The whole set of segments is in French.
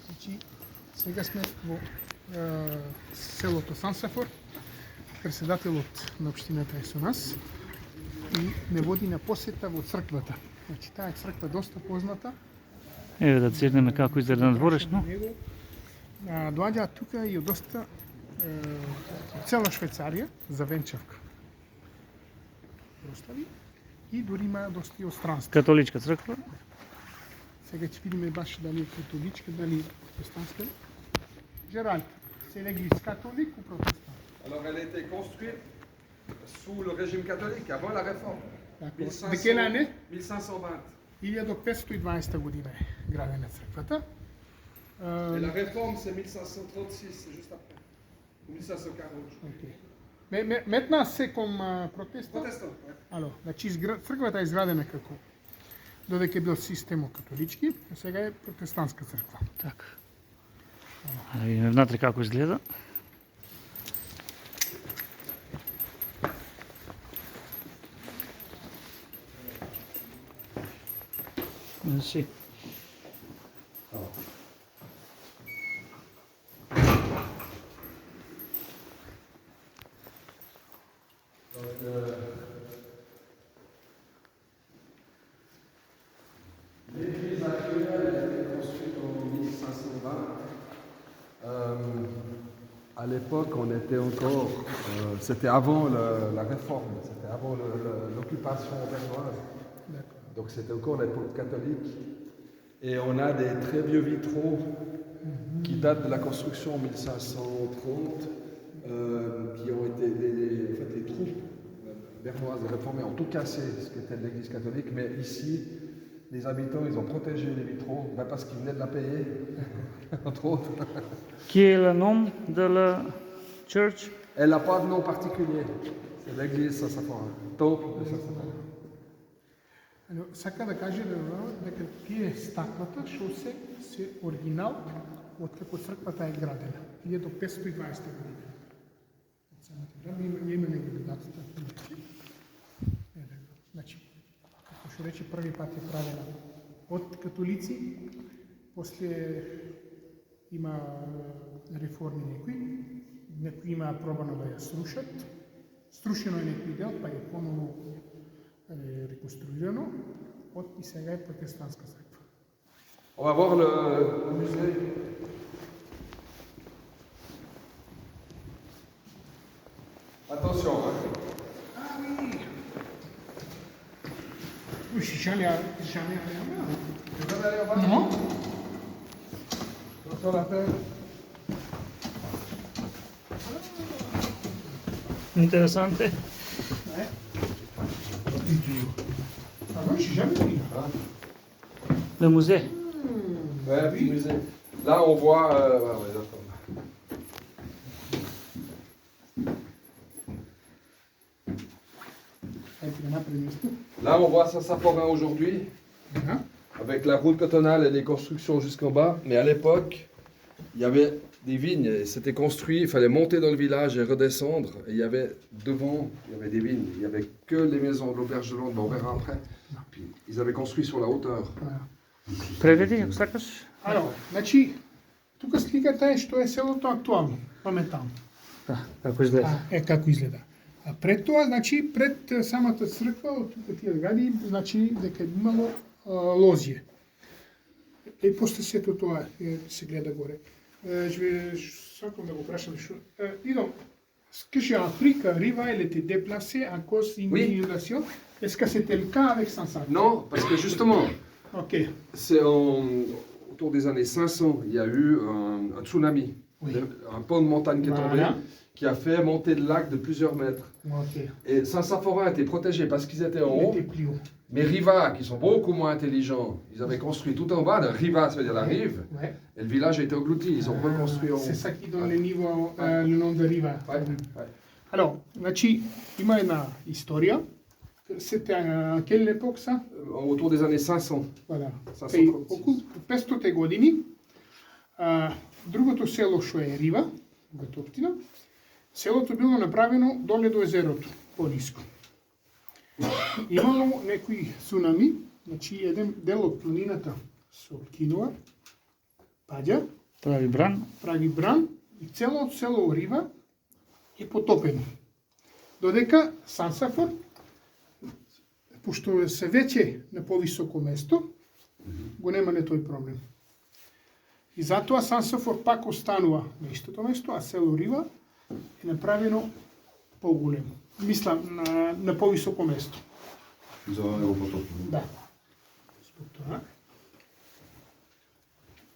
Значи, сега сме во селото Сансафор. Председателот на општината е со нас и не води на посета во црквата. Значи, таа црква доста позната. Еве да цирнеме како изгледа надворешно. Доаѓаат тука и од доста цела Швајцарија за венчавка. Прослави и дури има доста и од странство. Католичка црква. Сега ќе видиме баш дали е католичка, дали протестантска. Gérald, c'est l'église catholique ou protestante? Alors elle a été construite sous le régime catholique, avant la réforme. D'accord. De quelle année? 1520. 1520 година е градена црквата. Et la réforme c'est 1536, c'est juste après. Ou 1540. Okay. Mais maintenant c'est comme protestant? Protestant, ouais. Alors, значи црквата е изградена како додека е бил системот католички, а сега е протестантска црква. Така. Да видиме внатре како изгледа. Значи. L'église actuelle a été construite en 1520. À l'époque, on était encore. C'était avant la réforme, c'était avant l'occupation bernoise. Donc c'était encore l'époque catholique. Et on a des très vieux vitraux qui datent de la construction en 1530, qui ont été. En fait, les troupes bernoises et réformées ont tout cassé, ce qui était de l'église catholique, mais ici. Les habitants, ils ont protégé les vitraux, parce qu'ils venaient de la payer, entre autres. Qui est le nom de la church? Elle n'a pas de nom particulier. C'est l'église Sasafora, temple de Sasafora. Сака да каже дека тие стакната што се оригинал од како црквата е градена 1520 година. Има негде датата. Значи, како што рече, први пат е правена од католици, после има реформи некои има пробано да ја срушат, струшено е некој дел, па е поново reconstruirano и сега е протестантска църква. On va voir le musée. Attention, hein. Ah oui. Je suis jamais allé là-bas. Tu veux aller là-bas? Non. Sur la terre. Interessante. Ouais. Ah non, je suis jamais allé là. Le musée. Ouais, petit musée. Là, on voit. Ouais, d'accord. Là, on voit Sasafora aujourd'hui, avec la route cantonale et les constructions jusqu'en bas. Mais à l'époque, il y avait des vignes. C'était construit, il fallait monter dans le village et redescendre. Et il y avait devant, il y avait des vignes. Il n'y avait que les maisons de l'auberge de Londres, on verra après. Puis, ils avaient construit sur la hauteur. Преведи, ако сакаш. Alors, значи, тука сликата е што е селото актуално, моментално. Да, како изгледа. Како изгледа. А пред тоа, значи, пред самата црква, од тука тие згради, значи, дека е имало лозие. И после сето тоа се гледа горе. Сакам да го прашам што. Идом, qu'est-ce qu'Afrique arrive à être déplacée à cause d'une inondation? Est-ce que c'était le cas avec Sansafora? Non, parce que justement, c'est autour des années 500, il y a eu un tsunami, un pan de montagne qui est tombé, qui a fait monter le lac de plusieurs mètres. Et Sasafora était protégé parce qu'ils étaient en haut. Mais Riva, qui sont beaucoup moins intelligents, ils avaient construit tout en bas. Riva, ça veut dire la rive. Et le village a été englouti. Ils ont reconstruit en haut. C'est ça qui donne le nom de Riva. Alors, значи, има една история. C'était à quelle époque ça? Autour des années 500. Voilà. 536. Около 500 години. Другото село што е Рива, Гатоптина, селото било направено доле до езерото, по-ниско. Имало некои цунами, значи еден дел од планината се откинува паѓа, прави бран. прави бран и цело село Орива е потопено. Додека Сансафор, пошто се веќе на повисоко место, го нема не тој проблем. И затоа Сансафор пак останува на истото место, а село Орива е направено поголемо. Мислам, на повисоко место. За него потопено. Да. Због тоа.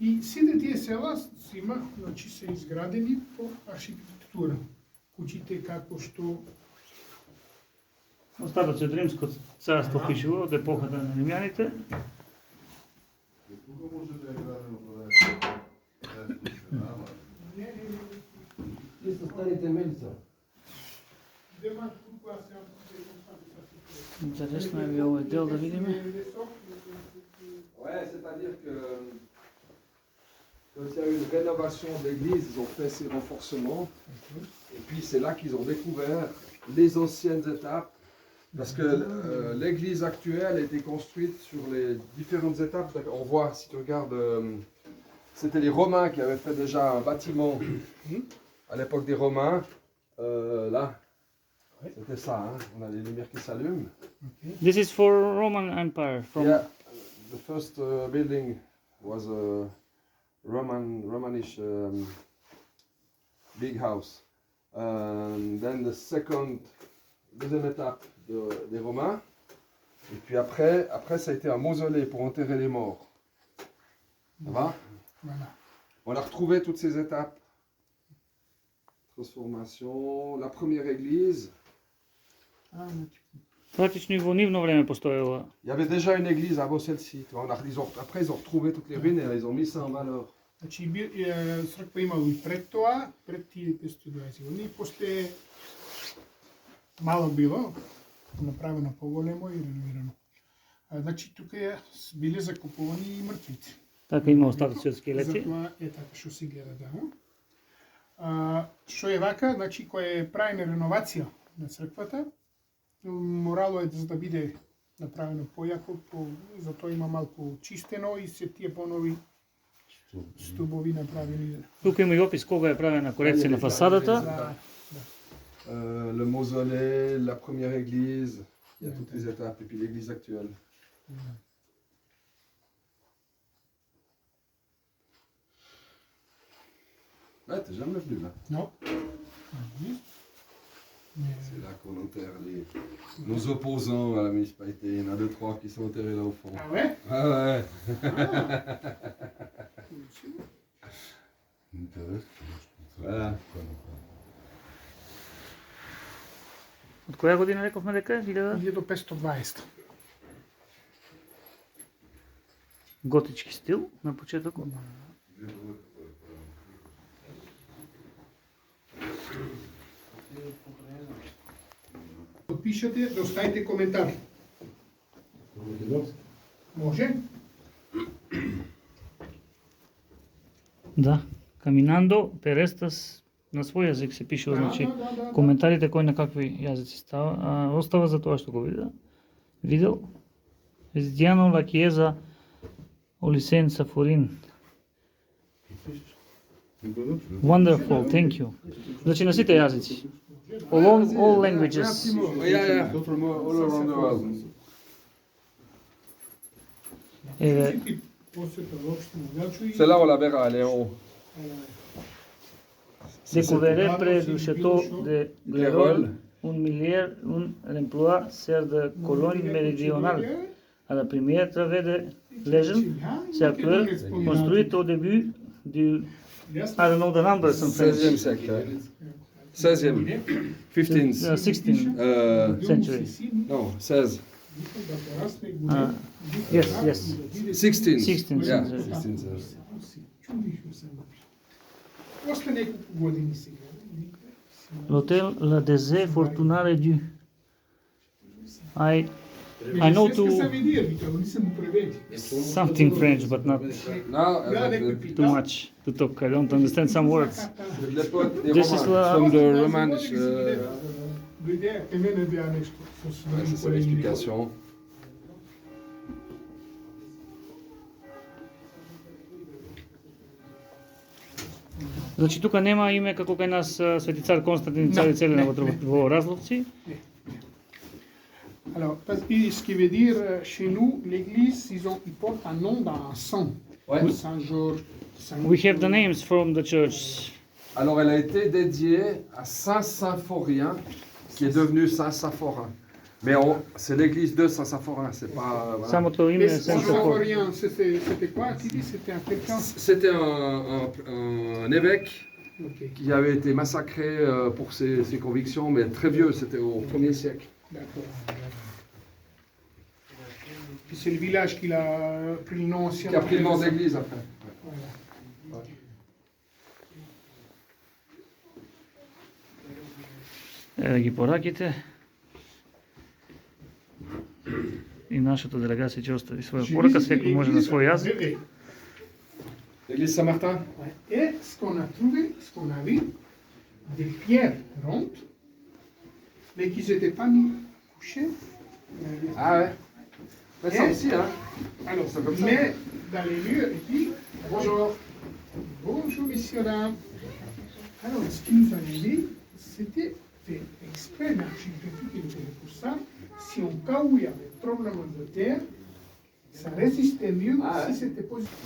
И сите тие села значи се изградени по архитектура. Куќите како што Остатъци от Римското царство пишува от епохата на римляните. Тие са старите мелица. Интересно е ви овој дел да видиме. Ouais, c'est-à-dire que quand il y a eu une rénovation de l'église, ils ont fait ces renforcements. Et puis c'est là qu'ils ont découvert les anciennes étapes. Parce que l'église actuelle a été construite sur les différentes étapes. On voit, si tu regardes, c'était les Romains qui avaient fait déjà un bâtiment à l'époque des Romains. Là, c'était ça, hein. On a les lumières qui s'allument. This is for Roman Empire. From Yeah, the first building was a Romanish big house. Then the deuxième étape des Romains. Et puis après, ça a été un mausolée pour enterrer les morts. Ça va? Voilà. On a retrouvé toutes ces étapes. Transformation, la première église. Практично и во нивно време постоела. Il y avait déjà une église avant celle-ci. Après, ils ont retrouvé toutes les ruines et ils ont mis ça en valeur. Значи црква имало и пред тоа, пред тие 520 години, и после мало било направено поголемо и реновирано. Значи тука биле закупувани и мртвици. Така има остатъци от скелети. Затоа е така што се гледа, да. Што е вака, значи која е правена реновација на црквата, морало е за да биде направено појако, затоа има малку чистено и се тие понови стубови направени. Тук има и опис кога е правена корекция на фасадата. Да. Le mausolée, la première église, il y a toutes les étapes, et puis l'église actuelle. Ouais, t'es jamais venu là. Non. C'est là qu'on enterre nos opposants à la municipalité. Il y en a 2-3 qui sont enterrés là au fond. Ah ouais? Ah ouais. Voilà. От коя година рековме дека е? 1520. Готички стил на почетоку. Подпишете, да оставите коментар. Може? Да. Каминандо Перестас на свој язик се пишува, значи да. коментарите кои на какви јазици остава за тоа што го видел. Визитјано ла Chiesa Olisenza Forin. Wonderful, thank you. Значи на сите јазици. All languages. Yeah, from all around the world. Еве, Celle-là, on la verra, elle est en haut. découvert près du château de Grérol un emploi ser de colonie méridionale. À la première travée de Legend, c'est actuel, construite au début du, I don't know the numbers in French. 16e siècle. 16e. 15th. 16th century. Non, 16. Yes, yes. 16th. 16th Yeah, century. 16th. После неколку години сега. L'hôtel La Désert Fortunare du. I know Qu'est-ce que ça to veut dire, Victor? Не съм преведи. something French, but not Non, Да, некои too пита. much to talk. I don't understand some words. l'époque des This is Romains. la- From the Romanish. Дойде, кај мене беа нешто. Ouais, ça, c'est l'explication. Значи тука нема име како кај нас Свети цар Константин и цар Целина во Разловци. Alors, parce que ce qui veut dire, chez nous, l'église, ils portent un nom d'un saint. Ouais. Saint-Georges, Saint We have the names from the church. Alors elle a été dédiée à Saint Symphorien, qui est devenu Saint Saphorin. Mais c'est l'église de Saint Saphorin, c'est pas... voilà. Самото име Et е Сент Сафор. Symphorien, c'était quoi? Tu dis, c'était un quelqu'un? C'était un évêque Ok, qui avait été massacré pour ses convictions, mais très vieux, c'était au 1er siècle. d'accord. Puis c'est le village qui a pris le nom ancien. Qui a pris le nom d'église après. Voilà. Еве ги пораките. И нашата делегација ќе остави своја порака, секој може на свој јазик. L'église Saint-Martin. Ouais. Et ce qu'on a trouvé, ce qu'on a vu, des pierres rondes, mais qui n'étaient pas mis couchées. Ah ouais. Mais ça Et- aussi, hein. Alors, C'est comme ça. mais dans les murs, et puis, Bonjour. bonjour messieurs, dames. Alors, ce qu'ils nous avaient dit, c'était fait exprès, l'architecture qui était pour ça, si au cas où il y avait tremblement de terre, ça résistait mieux Ah ouais. si c'était positif.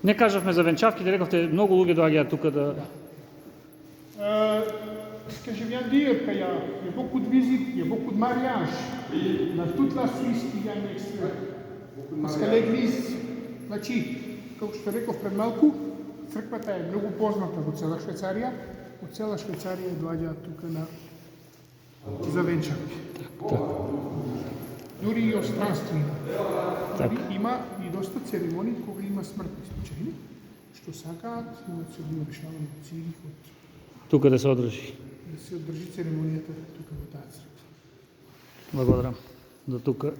Не кажавме за венчавките, рековте многу луѓе доаѓаат тука да Ce que je viens de dire, qu'il y a beaucoup de visites, il y a beaucoup de mariages. Dans toute la Suisse, il y a un extrait. Parce que l'église, значи, како што реков пред малку, црквата е многу позната во цела Швајцарија. Од цела Швајцарија доаѓаат тука на за венчавки. Дури и од странствени. така. Има и доста церемонии кога има смртни случаи, што сакаат, имаат се одно решавање од Цирих, Тука да се одржи. да се одржи церемонијата тука во таа црква. Благодарам. До тука